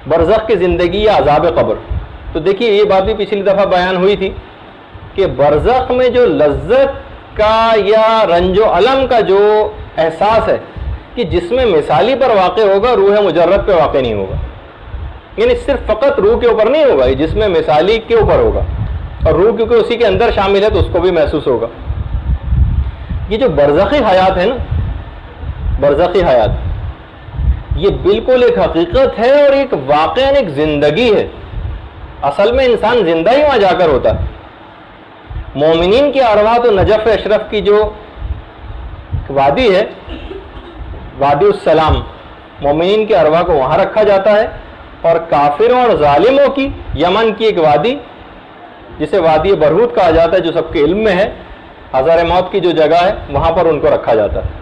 برزخ کی زندگی یا عذاب قبر. تو دیکھیے یہ بات بھی پچھلی دفعہ بیان ہوئی تھی کہ برزخ میں جو لذت کا یا رنج و الم کا جو احساس ہے کہ جس میں مثالی پر واقع ہوگا، روح مجرد پہ واقع نہیں ہوگا. یعنی صرف فقط روح کے اوپر نہیں ہوگا، جس میں مثالی کے اوپر ہوگا، اور روح کیونکہ اسی کے اندر شامل ہے تو اس کو بھی محسوس ہوگا. یہ جو برزخی حیات ہے نا، برزخی حیات، یہ بالکل ایک حقیقت ہے اور ایک واقعاً ایک زندگی ہے. اصل میں انسان زندہ ہی وہاں جا کر ہوتا ہے. مومنین کی ارواح تو نجف اشرف کی جو وادی ہے، وادی السلام، مومنین کی ارواح کو وہاں رکھا جاتا ہے. اور کافروں اور ظالموں کی یمن کی ایک وادی جسے وادی برہوت کہا جاتا ہے، جو سب کے علم میں ہے، ہزار موت کی جو جگہ ہے، وہاں پر ان کو رکھا جاتا ہے.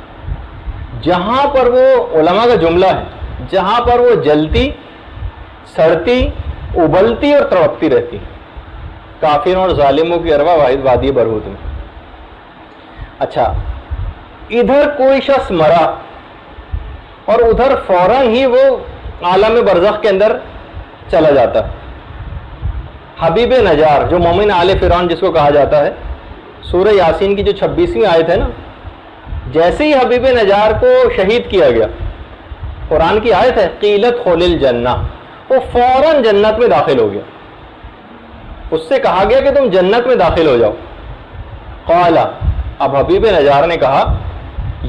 جہاں پر وہ علماء کا جملہ ہے، جہاں پر وہ جلتی، سڑتی، ابلتی اور تڑپتی رہتی، کافروں اور ظالموں کی ارواح واحد وادی برہوت میں. اچھا، ادھر کوئی شخص مرا اور ادھر فوراً ہی وہ عالم برزخ کے اندر چلا جاتا. حبیب نجار جو مومن آل فرعون جس کو کہا جاتا ہے، سورہ یاسین کی جو 26ویں آیت ہے نا، جیسے ہی حبیب نجار کو شہید کیا گیا، قرآن کی آیت ہے قیلت خول الجنہ، وہ فوراً جنت میں داخل ہو گیا. اس سے کہا گیا کہ تم جنت میں داخل ہو جاؤ. قال، اب حبیب نجار نے کہا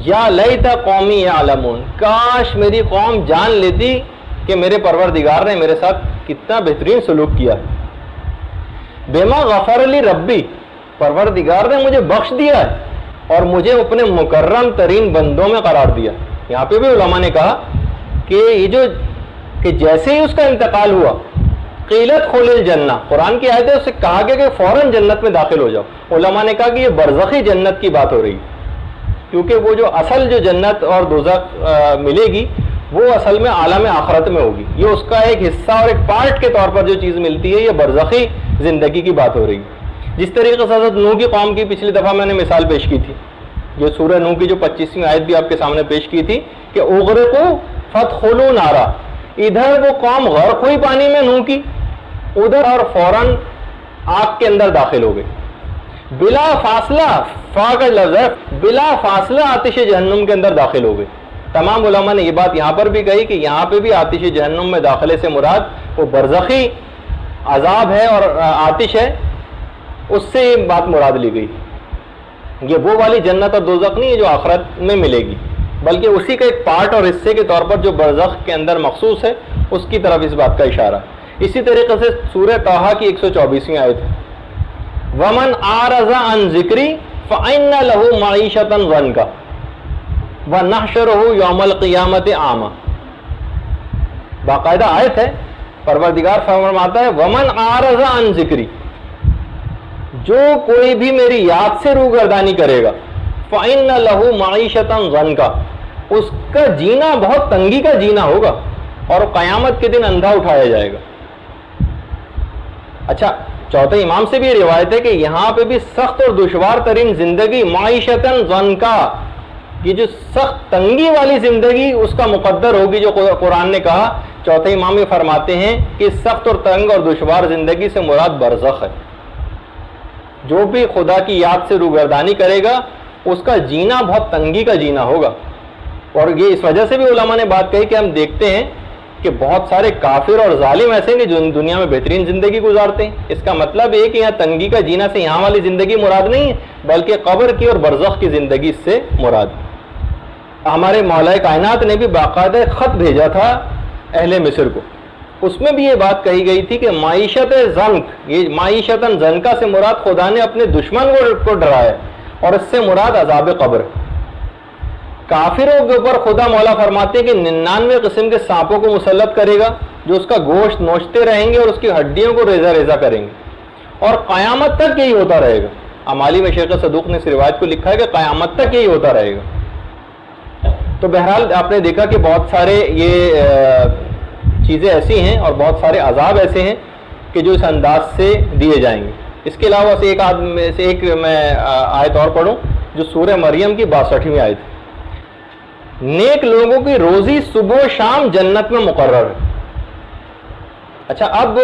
یا لیت قومی یعلمون، کاش میری قوم جان لیتی کہ میرے پروردگار نے میرے ساتھ کتنا بہترین سلوک کیا ہے. بما غفر لی ربی، پروردگار نے مجھے بخش دیا ہے اور مجھے اپنے مکرم ترین بندوں میں قرار دیا. یہاں پہ بھی علماء نے کہا کہ یہ کہ جیسے ہی اس کا انتقال ہوا، قیلت خول الجنہ، قرآن کی آیت ہے، اس سے کہا گیا کہ فوراً جنت میں داخل ہو جاؤ. علماء نے کہا کہ یہ برزخی جنت کی بات ہو رہی ہے، کیونکہ وہ جو اصل جو جنت اور دوزخ ملے گی وہ اصل میں عالم آخرت میں ہوگی. یہ اس کا ایک حصہ اور ایک پارٹ کے طور پر جو چیز ملتی ہے، یہ برزخی زندگی کی بات ہو رہی ہے. جس طریقے سے حضرت نوح کی قوم کی پچھلی دفعہ میں نے مثال پیش کی تھی، جو سورہ نوح کی جو 25ویں آیت بھی آپ کے سامنے پیش کی تھی کہ اغرقوا فادخلوا نارا، ادھر وہ قوم غرق ہوئی پانی میں نوح کی، ادھر اور فوراً آگ کے اندر داخل ہو گئے. بلا فاصلہ، فا کا لفظ ہے، بلا فاصلہ آتش جہنم کے اندر داخل ہو گئے. تمام علماء نے یہ بات یہاں پر بھی کہی کہ یہاں پہ بھی آتش جہنم میں داخلے سے مراد وہ برزخی عذاب ہے اور آتش ہے، اس سے یہ بات مراد لی گئی. یہ وہ والی جنت اور دوزخ نہیں ہے جو آخرت میں ملے گی، بلکہ اسی کا ایک پارٹ اور حصے کے طور پر جو برزخ کے اندر مخصوص ہے، اس کی طرف اس بات کا اشارہ. اسی طریقے سے سورہ طٰہٰ کی 124ویں آیت ہے وَمَنْ أَعْرَضَ عَنْ ذِكْرِي فَإِنَّ لَهُ مَعِيشَةً ضَنْكَ وَنَحْشُرُهُ يَوْمَ الْقِيَامَةِ أَعْمَىٰ. باقاعدہ آیت ہے، پروردگار فرماتا ہے وَمَنْ أَعْرَضَ عَنْ ذِكْرِي، جو کوئی بھی میری یاد سے روگردانی کرے گا، فَإِنَّ لَهُ مَعِيشَةً ضَنْكَ، اس کا جینا بہت تنگی کا جینا ہوگا اور قیامت کے دن اندھا اٹھایا جائے گا. اچھا، چوتھے امام سے بھی یہ روایت ہے کہ یہاں پہ بھی سخت اور دشوار ترین زندگی معیشتاً ضنکا، یہ جو سخت تنگی والی زندگی اس کا مقدر ہوگی جو قرآن نے کہا. چوتھے امام یہ فرماتے ہیں کہ سخت اور تنگ اور دشوار زندگی سے مراد برزخ ہے. جو بھی خدا کی یاد سے روگردانی کرے گا اس کا جینا بہت تنگی کا جینا ہوگا. اور یہ اس وجہ سے بھی علماء نے بات کہی کہ ہم دیکھتے ہیں کہ بہت سارے کافر اور ظالم ایسے ہیں جو دنیا میں بہترین زندگی گزارتے ہیں. اس کا مطلب یہ کہ یہاں تنگی کا جینا سے یہاں والی زندگی مراد نہیں ہے، بلکہ قبر کی اور برزخ کی زندگی سے مراد. ہمارے مولا کائنات نے بھی باقاعدہ خط بھیجا تھا اہل مصر کو، اس میں بھی یہ بات کہی گئی تھی کہ معیشت ضنک، یہ معیشتاً ضنکا سے مراد خدا نے اپنے دشمن کو ڈرایا اور اس سے مراد عذاب قبر. کافروں کے اوپر خدا مولا فرماتے ہیں کہ 99 قسم کے سانپوں کو مسلط کرے گا جو اس کا گوشت نوچتے رہیں گے اور اس کی ہڈیوں کو ریزہ ریزہ کریں گے، اور قیامت تک یہی ہوتا رہے گا. امالی میں شیخ صدوق نے اس روایت کو لکھا ہے کہ قیامت تک یہی ہوتا رہے گا. تو بہرحال آپ نے دیکھا کہ بہت سارے یہ چیزیں ایسی ہیں اور بہت سارے عذاب ایسے ہیں کہ جو اس انداز سے دیے جائیں گے. اس کے علاوہ سے ایک میں آیت اور پڑھوں جو سورہ مریم کی 62ویں آیت ہے. نیک لوگوں کی روزی صبح و شام جنت میں مقرر ہے. اچھا، اب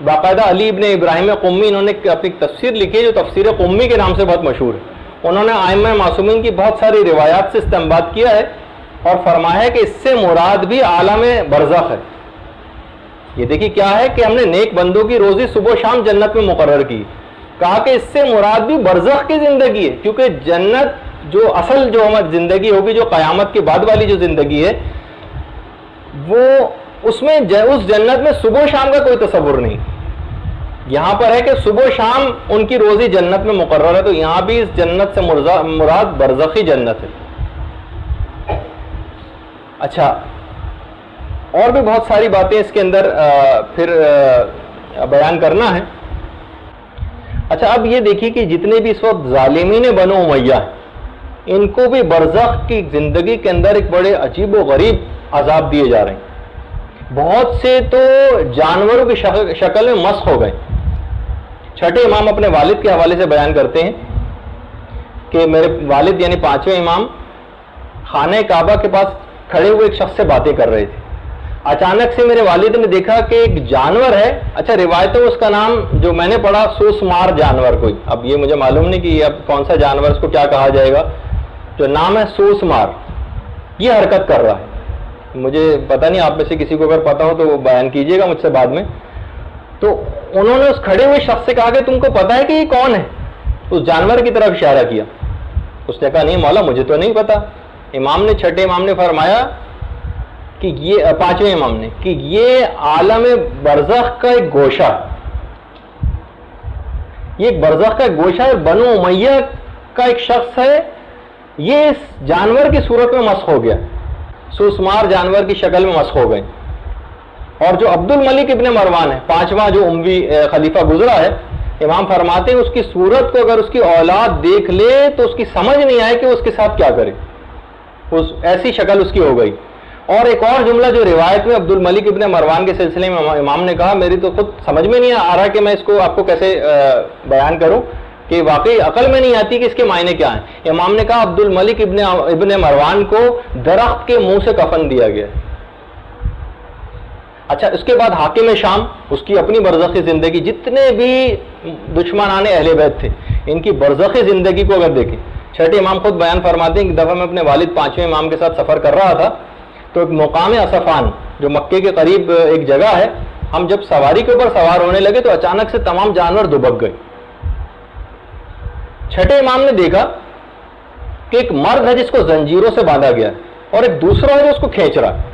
باقاعدہ علی ابن ابراہیم قمی انہوں نے اپنی تفسیر لکھی ہے جو تفسیر قمی کے نام سے بہت مشہور ہے. انہوں نے ائمہ معصومین کی بہت ساری روایات سے استنباط کیا ہے اور فرمایا ہے کہ اس سے مراد بھی عالم برزخ ہے. یہ دیکھیے کیا ہے کہ ہم نے نیک بندوں کی روزی صبح و شام جنت میں مقرر کی. کہا کہ اس سے مراد بھی برزخ کی زندگی ہے، کیونکہ جنت جو اصل جو ہماری زندگی ہوگی، جو قیامت کے بعد والی جو زندگی ہے، وہ اس میں اس جنت میں صبح و شام کا کوئی تصور نہیں. یہاں پر ہے کہ صبح و شام ان کی روزی جنت میں مقرر ہے، تو یہاں بھی اس جنت سے مراد برزخی جنت ہے. اچھا، اور بھی بہت ساری باتیں اس کے اندر پھر بیان کرنا ہے. اچھا، اب یہ دیکھیے کہ جتنے بھی اس وقت ظالمین بنو امیہ ہیں، ان کو بھی برزخ کی زندگی کے اندر ایک بڑے عجیب و غریب عذاب دیے جا رہے ہیں. بہت سے تو جانوروں کی شکل میں مسخ ہو گئے. چھٹے امام اپنے والد کے حوالے سے بیان کرتے ہیں کہ میرے والد یعنی پانچویں امام خانہ کعبہ کے پاس کھڑے ہوئے ایک شخص سے باتیں کر رہے تھے. اچانک سے میرے والد نے دیکھا کہ ایک جانور ہے. اچھا، روایتوں میں اس کا نام جو میں نے پڑھا سوسمار جانور کوئی، اب یہ مجھے معلوم نہیں کہ اب کون سا جانور اس کو کیا کہا جائے گا، جو نام ہے سوسمار، یہ حرکت کر رہا ہے. مجھے پتہ نہیں، آپ میں سے کسی کو اگر پتا ہو تو وہ بیان کیجئے گا مجھ سے بعد میں. تو انہوں نے اس کھڑے ہوئے شخص سے کہا کہ تم کو پتا ہے کہ یہ کون ہے؟ اس جانور کی طرف اشارہ کیا. اس نے کہا نہیں مولا، مجھے تو نہیں پتا. امام نے، چھٹے امام نے فرمایا کہ یہ، پانچویں امام نے، کہ یہ عالم برزخ کا ایک گوشہ، یہ ایک برزخ کا ایک گوشہ ہے. بنو امیہ کا ایک شخص ہے، یہ اس جانور کی صورت میں مسخ ہو گیا، سوسمار جانور کی شکل میں مسخ ہو گئے. اور جو عبد الملک ابن مروان ہے، پانچواں جو اموی خلیفہ گزرا ہے، امام فرماتے ہیں اس کی صورت کو اگر اس کی اولاد دیکھ لے تو اس کی سمجھ نہیں آئے کہ اس کے ساتھ کیا کرے، ایسی شکل اس کی ہو گئی. اور ایک اور جملہ جو روایت میں عبد الملک ابن مروان کے سلسلے میں امام نے کہا، میری تو خود سمجھ میں نہیں آ رہا کہ میں اس کو آپ کو کیسے بیان کروں، کہ واقعی عقل میں نہیں آتی کہ اس کے معنی کیا ہیں. امام نے کہا عبد الملک ابن مروان کو درخت کے منہ سے کفن دیا گیا. اچھا، اس کے بعد حاکم شام، اس کی اپنی برزخی زندگی. جتنے بھی دشمنان اہل بیت تھے، ان کی برزخی زندگی کو اگر دیکھیں، چھٹے امام خود بیان فرماتے ہیں کہ ایک دفعہ میں اپنے والد پانچویں امام کے ساتھ سفر کر رہا تھا، تو ایک مقام اصفان جو مکے کے قریب ایک جگہ ہے، ہم جب سواری کے اوپر سوار ہونے لگے تو اچانک سے تمام جانور دبک گئے. چھٹے امام نے دیکھا کہ ایک مرد ہے جس کو زنجیروں سے باندھا گیا ہے اور ایک دوسرا ہے جو اس کو کھینچ رہا ہے.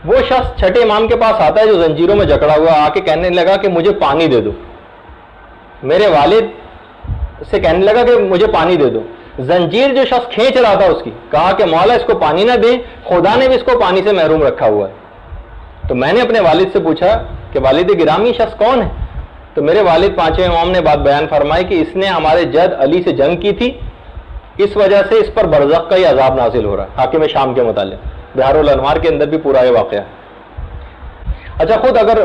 وہ شخص چھٹے امام کے پاس آتا ہے جو زنجیروں میں جکڑا ہوا، آ کے کہنے لگا کہ مجھے پانی دے دو. میرے والد سے کہنے لگا کہ مجھے پانی دے دو. زنجیر جو شخص کھینچ رہا تھا اس کی کہا کہ مولا اس کو پانی نہ دیں، خدا نے بھی اس کو پانی سے محروم رکھا ہوا ہے. تو میں نے اپنے والد سے پوچھا کہ والد گرامی شخص کون ہے؟ تو میرے والد پانچویں امام نے بات بیان فرمائی کہ اس نے ہمارے جد علی سے جنگ کی تھی، اس وجہ سے اس پر برزخ کا ہی عذاب نازل ہو رہا ہے. حاکم شام کے متعلق بہار الانوار کے اندر بھی پورا یہ واقعہ ہے. اچھا، خود اگر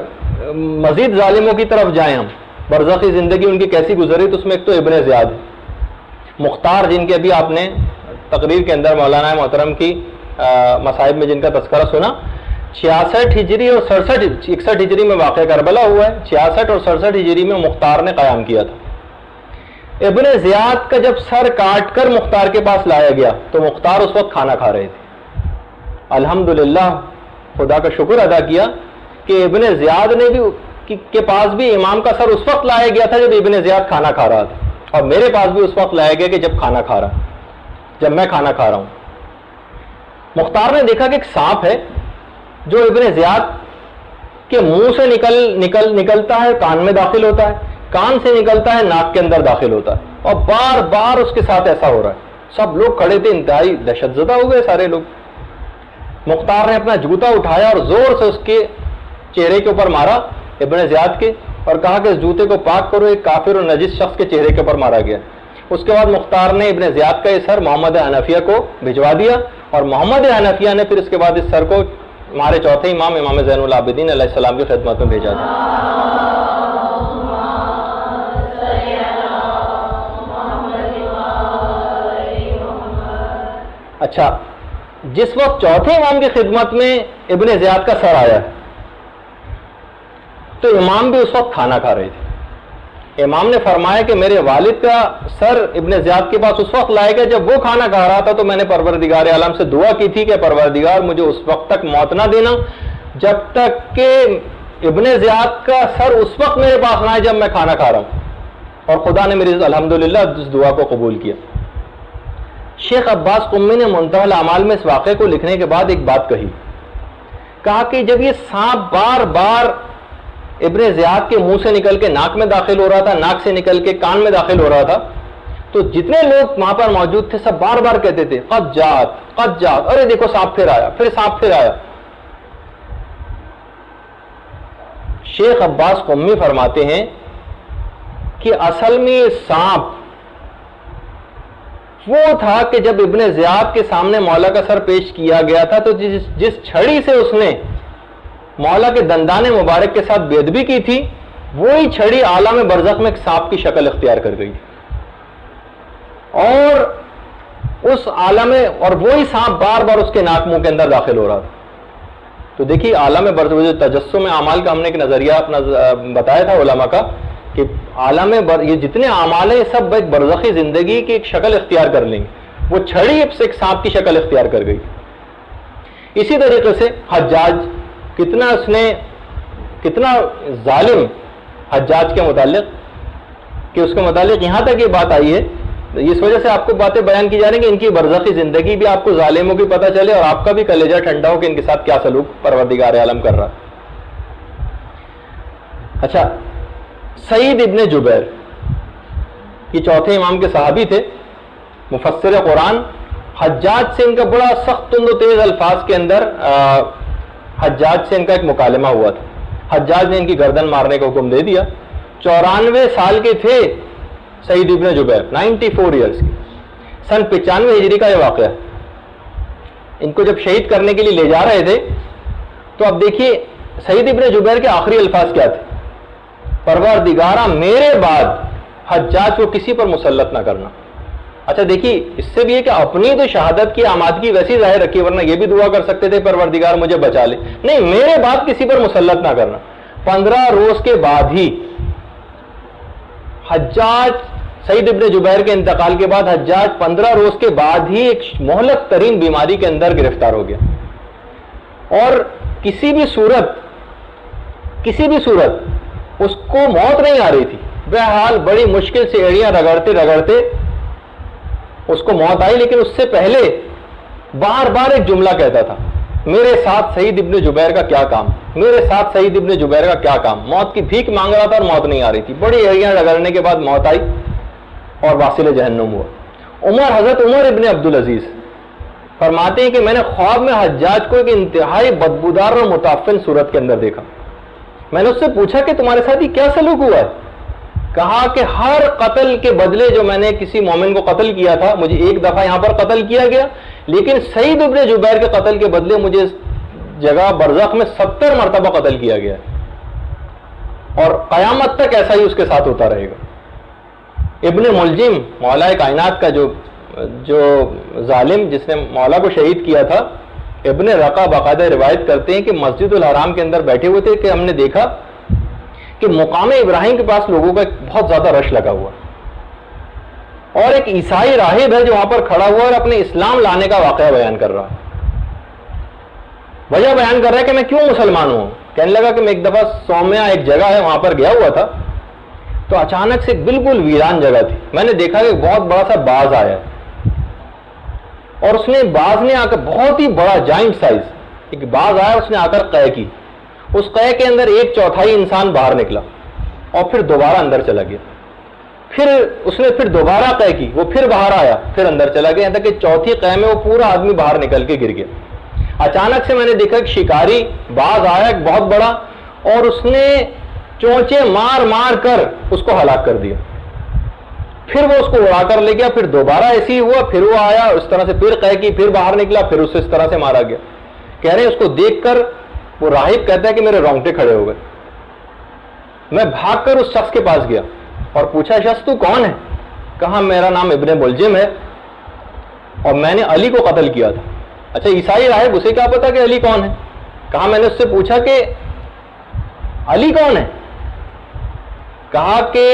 مزید ظالموں کی طرف جائیں ہم، برزخی زندگی ان کی کیسی گزری، تو اس میں ایک تو ابن زیاد ہے، مختار، جن کے ابھی آپ نے تقریر کے اندر مولانا محترم کی مصائب میں جن کا تذکرہ سنا. 66 ہجری اور 61 ہجری میں واقع کربلا ہوا ہے. 66 اور 67 ہجری میں مختار نے قیام کیا تھا. ابن زیاد کا جب سر کاٹ کر مختار کے پاس لایا گیا تو مختار اس وقت کھانا کھا رہے تھے. الحمدللہ، خدا کا شکر ادا کیا کہ ابن زیاد نے بھی کے پاس بھی امام کا سر اس وقت لایا گیا تھا جب ابن زیاد کھانا کھا رہا تھا، اور میرے پاس بھی اس وقت لایا گیا کہ جب میں کھانا کھا رہا ہوں. مختار نے دیکھا کہ ایک سانپ ہے جو ابن زیاد کے منہ سے نکلتا ہے، کان میں داخل ہوتا ہے، کان سے نکلتا ہے، ناک کے اندر داخل ہوتا ہے، اور بار بار اس کے ساتھ ایسا ہو رہا ہے. سب لوگ کھڑے تھے، انتہائی دہشت زدہ ہو گئے سارے لوگ. مختار نے اپنا جوتا اٹھایا اور زور سے اس کے چہرے کے اوپر مارا، ابن زیاد کے، اور کہا کہ اس جوتے کو پاک کرو، ایک کافر اور نجس شخص کے چہرے کے اوپر مارا گیا. اس کے بعد مختار نے ابن زیاد کا یہ سر محمد حنفیہ کو بھجوا دیا، اور محمد حنفیہ نے پھر اس کے بعد اس سر کو ہمارے چوتھے امام زین العابدین علیہ السلام کی خدمت میں بھیجا تھا. اچھا، جس وقت چوتھے امام کی خدمت میں ابن زیاد کا سر آیا تو امام بھی اس وقت کھانا کھا رہے تھے. امام نے فرمایا کہ میرے والد کا سر ابن زیاد کے پاس اس وقت لائے گا جب وہ کھانا کھا رہا تھا, تو میں نے پروردگار عالم سے دعا کی تھی کہ پروردگار مجھے اس وقت تک موت نہ دینا جب تک کہ ابن زیاد کا سر اس وقت میرے پاس نہ آئے جب میں کھانا کھا رہا ہوں. اور خدا نے میری الحمدللہ اس دعا کو قبول کیا. شیخ عباس قمی نے منتہی الاعمال میں اس واقعے کو لکھنے کے بعد ایک بات کہا کہ جب یہ سانپ بار بار ابن زیاد کے منہ سے نکل کے ناک میں داخل ہو رہا تھا, ناک سے نکل کے کان میں داخل ہو رہا تھا, تو جتنے لوگ وہاں پر موجود تھے سب بار بار کہتے تھے قد جات, ارے دیکھو سانپ پھر آیا, پھر سانپ پھر آیا. شیخ عباس قمی فرماتے ہیں کہ اصل میں سانپ وہ تھا کہ جب ابن زیاد کے سامنے مولا کا سر پیش کیا گیا تھا تو جس چھڑی سے اس نے مولا کے دندان مبارک کے ساتھ بے ادبی کی تھی, وہی چھڑی عالم برزخ میں ایک سانپ کی شکل اختیار کر گئی, اور اس عالم اور وہی سانپ بار بار اس کے ناک منہ کے اندر داخل ہو رہا تھا. تو دیکھیے عالم برزخ, جو تجسم اعمال کا ہم نے ایک نظریہ اپنا بتایا تھا علماء کا کہ عالم یہ جتنے اعمال ہیں یہ سب ایک برزخی زندگی کی ایک شکل اختیار کر لیں گے. وہ چھڑی ایک سانپ کی شکل اختیار کر گئی. اسی طریقے سے حجاج, کتنا ظالم حجاج کے متعلق کہ اس کے متعلق یہاں تک یہ بات آئی ہے, اس وجہ سے آپ کو باتیں بیان کی جا رہی ہیں کہ ان کی برزخی زندگی بھی آپ کو ظالموں کی پتہ چلے اور آپ کا بھی کلیجہ ٹھنڈا ہو کہ ان کے ساتھ کیا سلوک پروردگار عالم کر رہا. اچھا, سعید ابن جبیر یہ چوتھے امام کے صحابی تھے, مفسر قرآن. حجاج سے ان کا بڑا سخت تند و تیز الفاظ کے اندر حجاج سے ان کا ایک مکالمہ ہوا تھا. حجاج نے ان کی گردن مارنے کا حکم دے دیا. 94 سال کے تھے سعید ابن جبیر, 94 ایئرس کی. سن 95 ہجری کا یہ واقعہ ہے. ان کو جب شہید کرنے کے لیے لے جا رہے تھے تو اب دیکھیے سعید ابن جبیر کے آخری الفاظ کیا تھے, پروردگارہ میرے بعد حجاج کو کسی پر مسلط نہ کرنا. اچھا دیکھیے, اس سے بھی ہے کہ اپنی تو شہادت کی آمادگی ویسی ظاہر رکھی, ورنہ یہ بھی دعا کر سکتے تھے پروردگار مجھے بچا لے, نہیں میرے بعد کسی پر مسلط نہ کرنا. 15 روز کے بعد ہی حجاج, سعید ابن جبیر کے انتقال کے بعد حجاج 15 روز کے بعد ہی ایک مہلک ترین بیماری کے اندر گرفتار ہو گیا, اور کسی بھی صورت اس کو موت نہیں آ رہی تھی. بہرحال بڑی مشکل سے ایڑیاں رگڑتے اس کو موت آئی, لیکن اس سے پہلے بار بار ایک جملہ کہتا تھا, میرے ساتھ سعید ابن جبیر کا کیا کام, میرے ساتھ سعید ابن جبیر کا کیا کام. موت کی بھیک مانگ رہا تھا اور موت نہیں آ رہی تھی. بڑی ایڑیاں رگڑنے کے بعد موت آئی اور واصل جہنم ہوا. حضرت عمر ابن عبدالعزیز فرماتے ہیں کہ میں نے خواب میں حجاج کو ایک انتہائی بدبودار اور متعفن صورت کے اندر دیکھا. میں نے اس سے پوچھا کہ تمہارے ساتھ یہ کیا سلوک ہوا ہے؟ کہا کہ ہر قتل کے بدلے جو میں نے کسی مومن کو قتل کیا تھا, مجھے ایک دفعہ یہاں پر قتل کیا گیا, لیکن سعید ابن جبیر کے قتل کے بدلے مجھے اس جگہ برزخ میں 70 مرتبہ قتل کیا گیا, اور قیامت تک ایسا ہی اس کے ساتھ ہوتا رہے گا. ابن ملجم, مولا کائنات کا جو ظالم جس نے مولا کو شہید کیا تھا, ابن رقا باقاعدہ روایت کرتے ہیں کہ مسجد الحرام کے اندر بیٹھے ہوئے تھے کہ ہم نے دیکھا کہ مقام ابراہیم کے پاس لوگوں کا بہت زیادہ رش لگا ہوا, اور ایک عیسائی راہب ہے جو وہاں پر کھڑا ہوا اور اپنے اسلام لانے کا واقعہ بیان کر رہا ہے. وجہ بیان کر رہا ہے کہ میں کیوں مسلمان ہوں. کہنے لگا کہ میں ایک دفعہ سومیا ایک جگہ ہے وہاں پر گیا ہوا تھا, تو اچانک سے بالکل ویران جگہ تھی. میں نے دیکھا کہ بہت بڑا سا باز آیا, اور باز نے آ کر بہت ہی بڑا جائنٹ سائز ایک باز آیا, اس نے آ کر قے کی. اس قے کے اندر 1/4 انسان باہر نکلا اور پھر دوبارہ اندر چلا گیا. پھر اس نے دوبارہ قے کی, وہ پھر باہر آیا, پھر اندر چلا گیا, یہاں تک کہ چوتھی قے میں وہ پورا آدمی باہر نکل کے گر گیا. اچانک سے میں نے دیکھا کہ شکاری باز آیا ایک بہت بڑا, اور اس نے چونچے مار مار کر اس کو ہلاک کر دیا. پھر وہ اس کو اڑا کر لے گیا, پھر دوبارہ ایسی ہوا, پھر وہ آیا اس طرح سے, پھر قے کی, پھر باہر نکلا, پھر اسے اس طرح سے مارا گیا. کہہ رہے ہیں اس کو دیکھ کر وہ راہب کہتا ہے کہ میرے رونگٹے کھڑے ہو گئے. میں بھاگ کر اس شخص کے پاس گیا اور پوچھا, شخص تو کون ہے؟ کہا میرا نام ابن ملجم ہے اور میں نے علی کو قتل کیا تھا. اچھا عیسائی راہب, اسے کیا پتا کہ علی کون ہے؟ کہا میں نے اس سے پوچھا کہ علی کون ہے؟ کہا کہ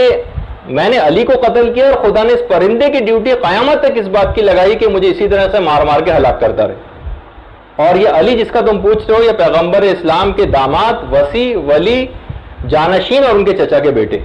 میں نے علی کو قتل کیا اور خدا نے اس پرندے کی ڈیوٹی قیامت تک اس بات کی لگائی کہ مجھے اسی طرح سے مار مار کے ہلاک کرتا رہے۔ اور یہ علی جس کا تم پوچھ رہے ہو، یہ پیغمبر اسلام کے داماد، وصی، ولی، جانشین اور ان کے چچا کے بیٹے۔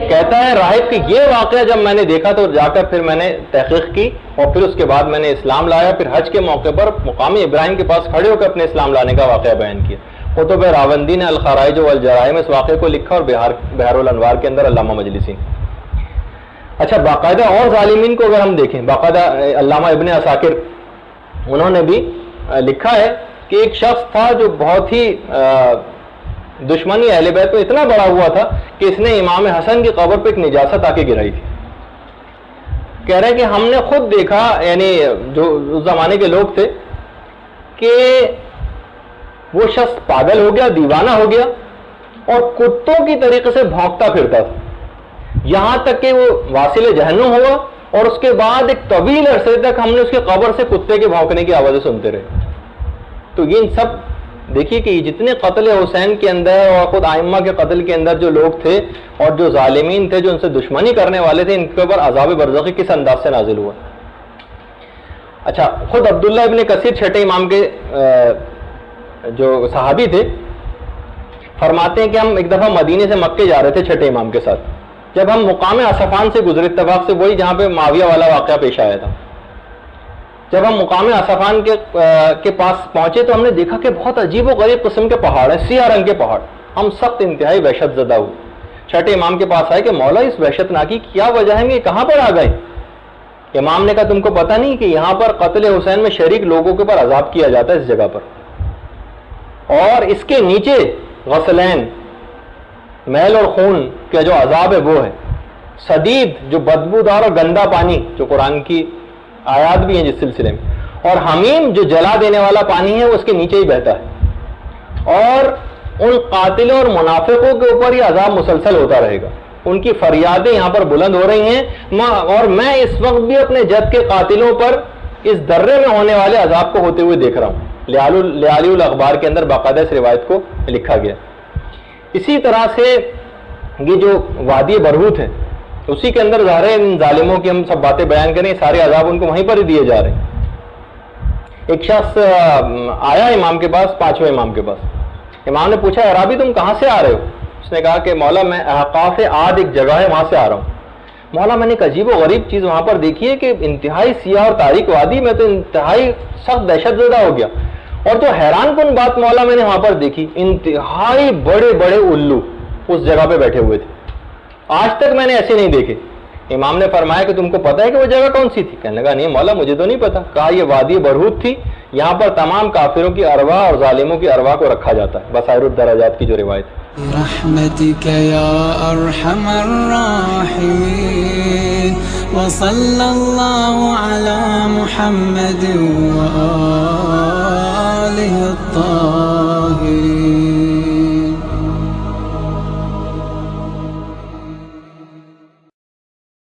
کہتا ہے راہب کہ یہ واقعہ جب میں نے دیکھا تو جا کر پھر میں نے تحقیق کی اور پھر اس کے بعد میں نے اسلام لایا، پھر حج کے موقع پر مقامی ابراہیم کے پاس کھڑے ہو کر اپنے اسلام لانے کا واقعہ بیان کیا۔ قطب راوندی نے الخرائج والجرائم اس واقعے کو لکھا اور بحر الانوار کے اندر علامہ مجلسی۔ اچھا، باقاعدہ اور ظالمین کو اگر ہم دیکھیں، باقاعدہ علامہ ابن عساکر انہوں نے بھی لکھا ہے کہ ایک شخص تھا جو بہت ہی دشمنی اہل بیت میں اتنا بڑا ہوا تھا کہ اس نے امام حسن کی قبر پہ ایک نجاست آ کے گرائی تھی۔ کہہ رہے ہیں کہ ہم نے خود دیکھا، یعنی جو اس زمانے کے لوگ تھے، کہ وہ شخص پاگل ہو گیا، دیوانہ ہو گیا اور کتوں کی طریقے سے بھونکتا پھرتا تھا، یہاں تک کہ وہ واصل جہنم ہوا اور اس کے بعد ایک طویل عرصے تک ہم نے اس کی قبر سے کتے کے بھونکنے کی آوازیں سنتے رہے۔ تو یہ سب دیکھیے کہ جتنے قتل حسین کے اندر اور خود ائمہ کے قتل کے اندر جو لوگ تھے اور جو ظالمین تھے، جو ان سے دشمنی کرنے والے تھے، ان کے اوپر عذاب برزخی کس انداز سے نازل ہوا۔ اچھا، خود عبداللہ ابن کثیر چھٹے امام کے جو صحابی تھے، فرماتے ہیں کہ ہم ایک دفعہ مدینے سے مکے جا رہے تھے چھٹے امام کے ساتھ، جب ہم مقام اصفان سے گزرے، اتفاق سے وہی جہاں پہ معاویہ والا واقعہ پیش آیا تھا، جب ہم مقام اصفان کے پاس پہنچے تو ہم نے دیکھا کہ بہت عجیب و غریب قسم کے پہاڑ ہیں، سیاہ رنگ کے پہاڑ۔ ہم سخت انتہائی وحشت زدہ ہوئے، چھٹے امام کے پاس آئے کہ مولا اس وحشت ناکی کیا وجہ ہے، یہ کہاں پر آ گئے؟ امام نے کہا تم کو پتہ نہیں کہ یہاں پر قتل حسین میں شریک لوگوں کے اوپر عذاب کیا جاتا ہے اس جگہ پر، اور اس کے نیچے غسلین، میل اور خون کا جو عذاب ہے وہ ہے، سدید جو بدبودار اور گندا پانی جو قرآن کی آیات بھی ہیں جس سلسلے میں، اور حمیم جو جلا دینے والا پانی ہے وہ اس کے نیچے ہی بہتا ہے، اور ان قاتلوں اور منافقوں کے اوپر یہ عذاب مسلسل ہوتا رہے گا، ان کی فریادیں یہاں پر بلند ہو رہی ہیں، اور میں اس وقت بھی اپنے جد کے قاتلوں پر اس درے میں ہونے والے عذاب کو ہوتے ہوئے دیکھ رہا ہوں۔ لیالی الاخبار کے اندر باقاعدہ اس روایت کو لکھا گیا۔ اسی طرح سے یہ جو وادی برہوت ہے اسی کے اندر ظاہر ہے ان ظالموں کی ہم سب باتیں بیان کریں، سارے عذاب ان کو وہیں پر ہی دیے جا رہے ہیں۔ ایک شخص آیا امام کے پاس، پانچویں امام کے پاس، امام نے پوچھا عرابی تم کہاں سے آ رہے ہو؟ اس نے کہا کہ مولا میں احقاف عاد ایک جگہ ہے وہاں سے آ رہا ہوں۔ مولا میں نے ایک عجیب و غریب چیز وہاں پر دیکھی ہے کہ انتہائی سیاہ اور تاریک وادی میں تو انتہائی سخت دہشت زدہ ہو گیا، اور تو حیران کن بات مولا میں نے وہاں پر دیکھی، انتہائی بڑے بڑے الو اس جگہ پہ بیٹھے ہوئے تھے، آج تک میں نے ایسے نہیں دیکھے۔ امام نے فرمایا کہ تم کو پتہ ہے کہ وہ جگہ کون سی تھی؟ کہنے لگا نہیں مولا مجھے تو نہیں پتا۔ کہا یہ وادی برہوت تھی، یہاں پر تمام کافروں کی ارواح اور ظالموں کی ارواح کو رکھا جاتا ہے، بصائر الدرجات کی جو روایت ہے۔ برحمتك يا أرحم الراحمين وصلى الله على محمد وآله الطاهرين۔